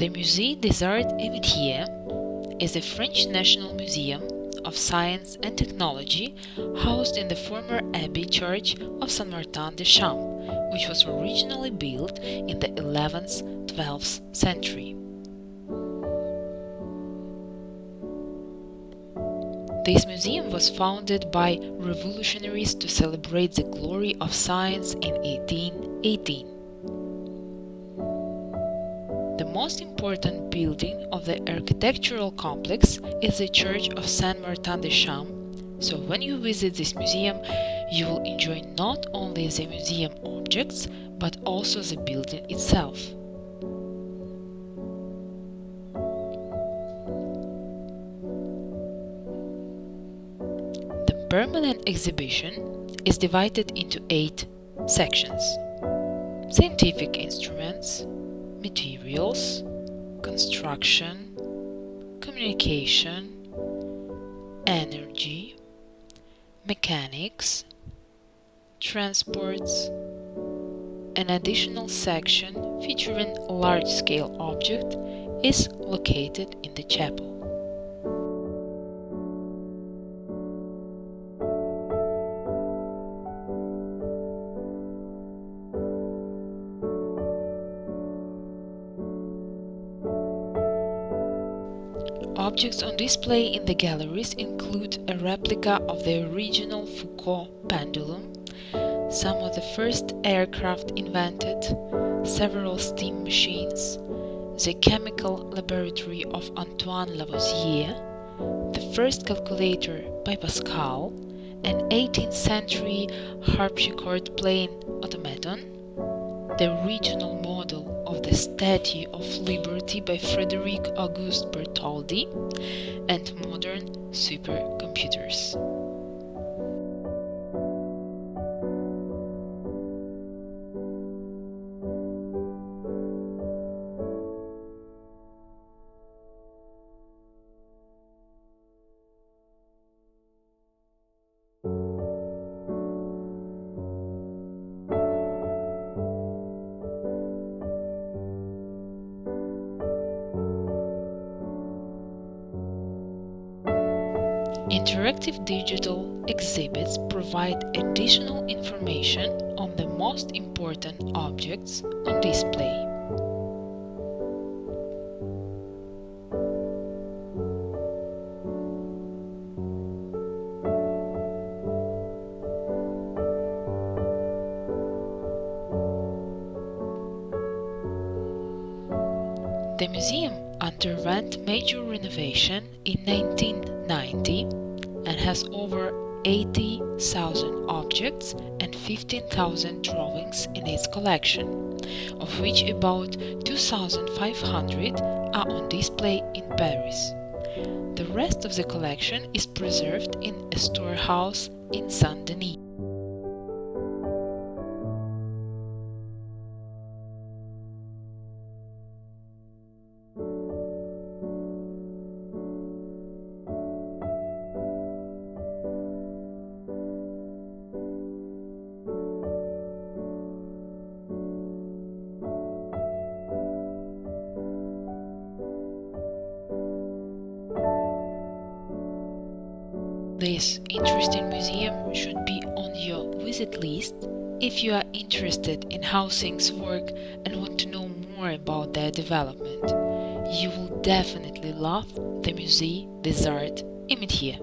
The Musée des Arts et Métiers is a French national museum of science and technology housed in the former abbey church of Saint-Martin-des-Champs, which was originally built in the 11th-12th century. This museum was founded by revolutionaries to celebrate the glory of science in 1818. The most important building of the architectural complex is the Church of Saint-Martin-des-Champs, so when you visit this museum, you will enjoy not only the museum objects, but also the building itself. The permanent exhibition is divided into 8 sections: scientific instruments, materials, construction, communication, energy, mechanics, transports. An additional section featuring large-scale objects is located in the chapel. Objects on display in the galleries include a replica of the original Foucault pendulum, some of the first aircraft invented, several steam machines, the chemical laboratory of Antoine Lavoisier, the first calculator by Pascal, an 18th century harpsichord-playing automaton, the original model of the Statue of Liberty by Frederic Auguste Bertholdi, and modern supercomputers. Interactive digital exhibits provide additional information on the most important objects on display. The museum underwent major renovation in 1990 and has over 80,000 objects and 15,000 drawings in its collection, of which about 2,500 are on display in Paris. The rest of the collection is preserved in a storehouse in Saint-Denis. This interesting museum should be on your visit list if you are interested in how things work and want to know more about their development. You will definitely love the Musée des Arts et Métiers.